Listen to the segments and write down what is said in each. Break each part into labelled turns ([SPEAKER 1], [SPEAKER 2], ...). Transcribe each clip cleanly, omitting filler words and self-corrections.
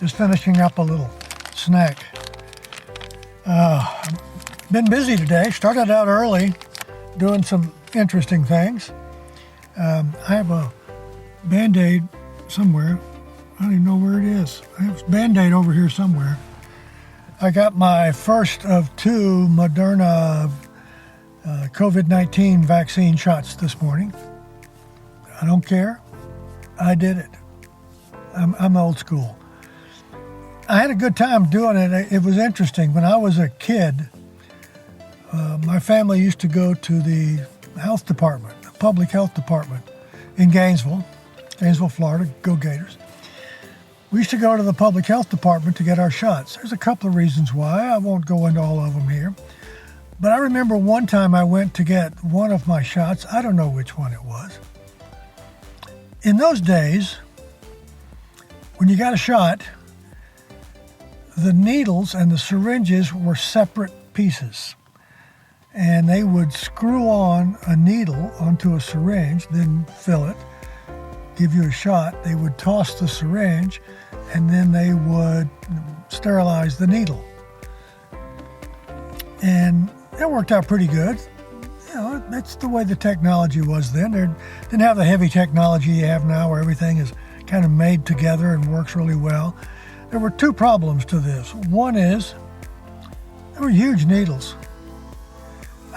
[SPEAKER 1] Just finishing up a little snack. Been busy today. Started out early doing some interesting things. I have a Band-Aid somewhere. I don't even know where it is. I have a Band-Aid over here somewhere. I got my first of 2 Moderna COVID-19 vaccine shots this morning. I don't care. I did it. I'm old school. I had a good time doing it. It was interesting. When I was a kid, my family used to go to the health department, the public health department in Gainesville, Florida. Go Gators. We used to go to the public health department to get our shots. There's a couple of reasons why. I won't go into all of them here. But I remember one time I went to get one of my shots. I don't know which one it was. In those days, when you got a shot, the needles and the syringes were separate pieces. And they would screw on a needle onto a syringe, then fill it, give you a shot. They would toss the syringe, and then they would sterilize the needle. And it worked out pretty good. You know, that's the way the technology was then. They didn't have the heavy technology you have now where everything is kind of made together and works really well. There were 2 problems to this. One is, there were huge needles.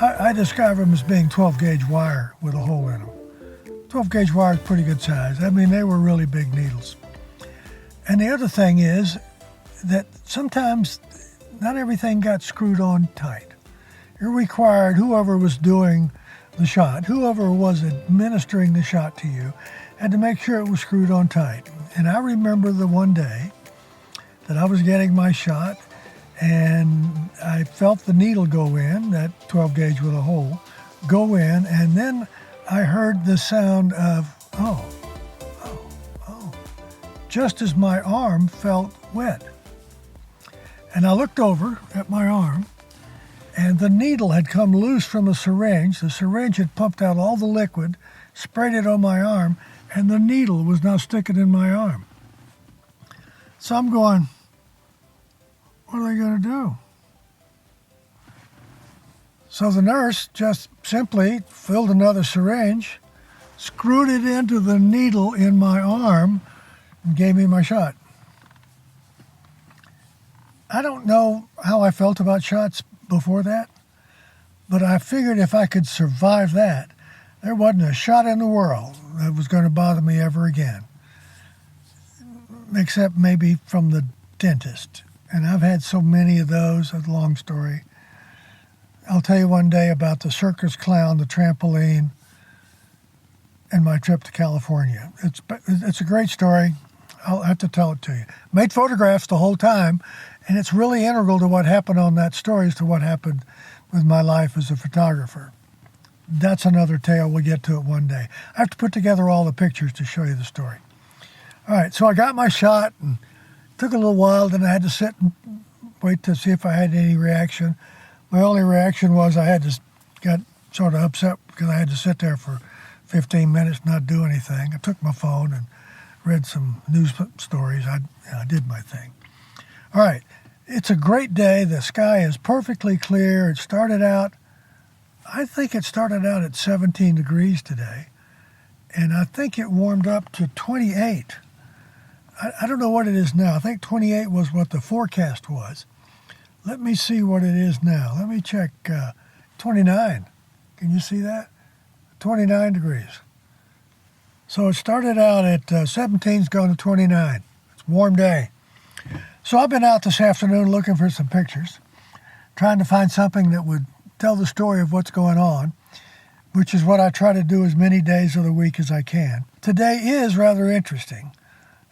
[SPEAKER 1] I describe them as being 12-gauge wire with a hole in them. 12-gauge wire is pretty good size. I mean, they were really big needles. And the other thing is that sometimes not everything got screwed on tight. It required whoever was doing the shot, whoever was administering the shot to you, had to make sure it was screwed on tight. And I remember the one day that I was getting my shot and I felt the needle go in, that 12 gauge with a hole, go in, and then I heard the sound of, oh, just as my arm felt wet. And I looked over at my arm, and the needle had come loose from a syringe. The syringe had pumped out all the liquid, sprayed it on my arm, and the needle was now sticking in my arm. So I'm going, what are they going to do? So the nurse just simply filled another syringe, screwed it into the needle in my arm, and gave me my shot. I don't know how I felt about shots before that, but I figured if I could survive that, there wasn't a shot in the world that was going to bother me ever again, except maybe from the dentist. And I've had so many of those, a long story. I'll tell you one day about the circus clown, the trampoline, and my trip to California. It's a great story. I'll have to tell it to you. Made photographs the whole time, and it's really integral to what happened on that story as to what happened with my life as a photographer. That's another tale. We'll get to it one day. I have to put together all the pictures to show you the story. All right, so I got my shot, and it took a little while. Then I had to sit and wait to see if I had any reaction. My only reaction was I got sort of upset because I had to sit there for 15 minutes, not do anything. I took my phone and read some news stories. I did my thing. All right, it's a great day. The sky is perfectly clear. I think it started out at 17 degrees today, and I think it warmed up to 28. I don't know what it is now. I think 28 was what the forecast was. Let me see what it is now. Let me check. 29. Can you see that? 29 degrees. So it started out at 17, it's going to 29. It's a warm day. So I've been out this afternoon looking for some pictures, trying to find something that would tell the story of what's going on, which is what I try to do as many days of the week as I can. Today is rather interesting.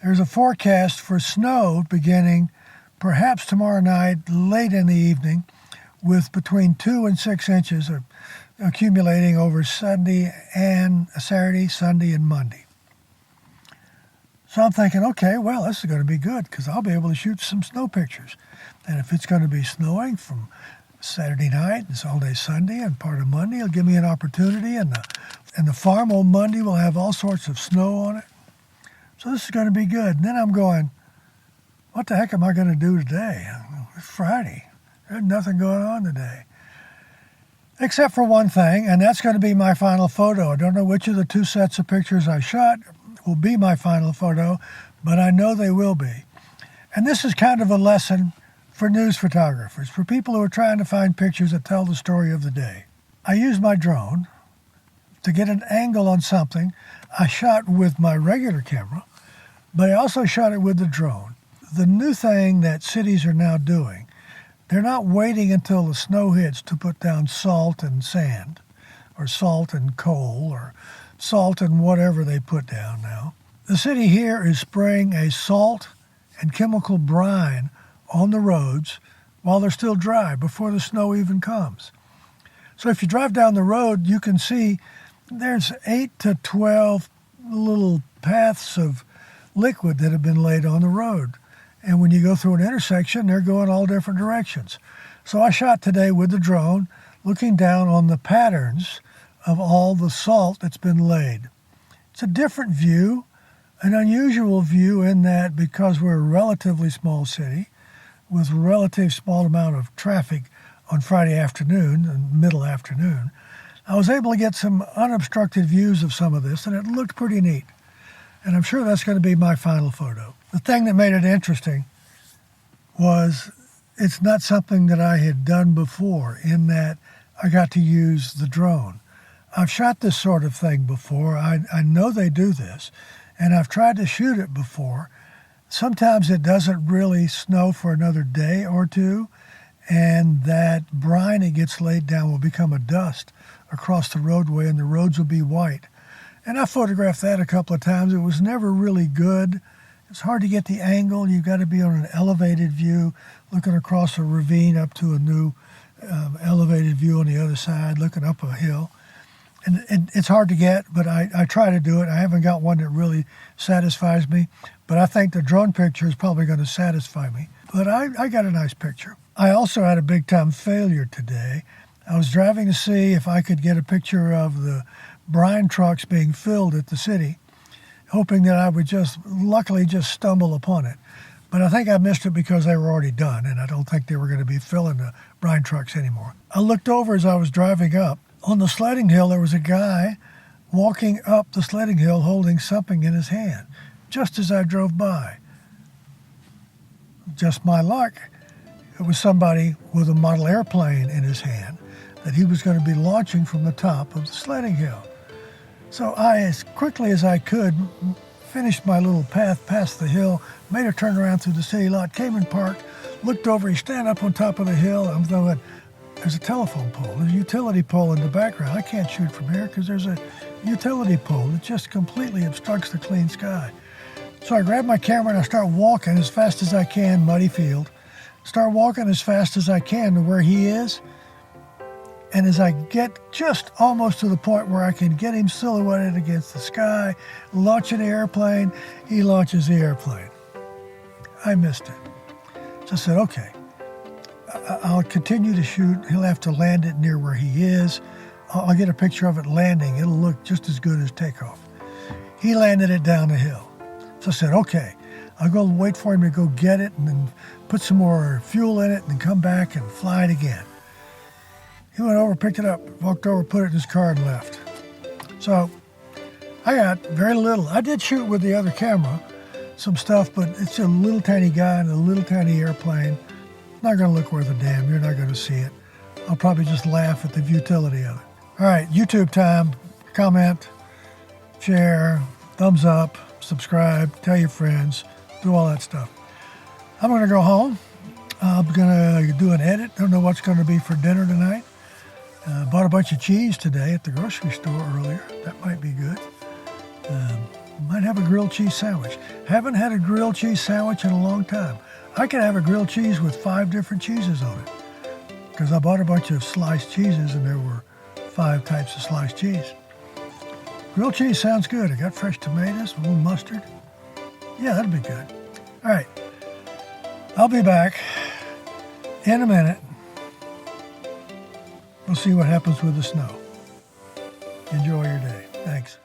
[SPEAKER 1] There's a forecast for snow beginning perhaps tomorrow night, late in the evening, with between 2 and 6 inches accumulating over Saturday, Sunday, and Monday. So I'm thinking, okay, well, this is going to be good because I'll be able to shoot some snow pictures. And if it's going to be snowing from Saturday night and all day Sunday and part of Monday, it'll give me an opportunity. And the farm on Monday will have all sorts of snow on it. So this is going to be good. And then I'm going, what the heck am I going to do today? It's Friday. There's nothing going on today. Except for one thing, and that's going to be my final photo. I don't know which of the two sets of pictures I shot will be my final photo, but I know they will be. And this is kind of a lesson for news photographers, for people who are trying to find pictures that tell the story of the day. I used my drone to get an angle on something I shot with my regular camera, but I also shot it with the drone. The new thing that cities are now doing, they're not waiting until the snow hits to put down salt and sand, or salt and coal, or salt and whatever they put down now. The city here is spraying a salt and chemical brine on the roads while they're still dry, before the snow even comes. So if you drive down the road, you can see there's 8 to 12 little paths of liquid that have been laid on the road. And when you go through an intersection, they're going all different directions. So I shot today with the drone, looking down on the patterns of all the salt that's been laid. It's a different view, an unusual view in that because we're a relatively small city with a relatively small amount of traffic on Friday afternoon and middle afternoon, I was able to get some unobstructed views of some of this, and it looked pretty neat. And I'm sure that's going to be my final photo. The thing that made it interesting was it's not something that I had done before, in that I got to use the drone. I've shot this sort of thing before. I know they do this, and I've tried to shoot it before. Sometimes it doesn't really snow for another day or two, and that brine that gets laid down will become a dust across the roadway, and the roads will be white. And I photographed that a couple of times. It was never really good. It's hard to get the angle. You've got to be on an elevated view, looking across a ravine up to a new elevated view on the other side, looking up a hill. And it's hard to get, but I try to do it. I haven't got one that really satisfies me, but I think the drone picture is probably going to satisfy me. But I got a nice picture. I also had a big-time failure today. I was driving to see if I could get a picture of the brine trucks being filled at the city, hoping that I would luckily stumble upon it. But I think I missed it because they were already done, and I don't think they were going to be filling the brine trucks anymore. I looked over as I was driving up. On the sledding hill, there was a guy walking up the sledding hill holding something in his hand, just as I drove by. Just my luck, it was somebody with a model airplane in his hand that he was going to be launching from the top of the sledding hill. So I, as quickly as I could, finished my little path past the hill, made a turn around through the city lot, came and parked, looked over, he's standing up on top of the hill. I'm thinking, there's a telephone pole, there's a utility pole in the background. I can't shoot from here because there's a utility pole that just completely obstructs the clean sky. So I grab my camera and I start walking as fast as I can, muddy field. Start walking as fast as I can to where he is. And as I get just almost to the point where I can get him silhouetted against the sky, launching the airplane, he launches the airplane. I missed it. So I said, okay, I'll continue to shoot. He'll have to land it near where he is. I'll get a picture of it landing. It'll look just as good as takeoff. He landed it down the hill. So I said, okay, I'll go wait for him to go get it and then put some more fuel in it and then come back and fly it again. He went over, picked it up, walked over, put it in his car and left. So I got very little. I did shoot with the other camera some stuff, but it's a little tiny guy in a little tiny airplane. Not going to look worth a damn. You're not going to see it. I'll probably just laugh at the futility of it. All right, YouTube time. Comment, share, thumbs up, subscribe, tell your friends, do all that stuff. I'm going to go home. I'm going to do an edit. Don't know what's going to be for dinner tonight. Bought a bunch of cheese today at the grocery store earlier. That might be good. Might have a grilled cheese sandwich. Haven't had a grilled cheese sandwich in a long time. I could have a grilled cheese with 5 different cheeses on it because I bought a bunch of sliced cheeses and there were 5 types of sliced cheese. Grilled cheese sounds good. I got fresh tomatoes, a little mustard. Yeah, that'd be good. All right. I'll be back in a minute. We'll see what happens with the snow. Enjoy your day. Thanks.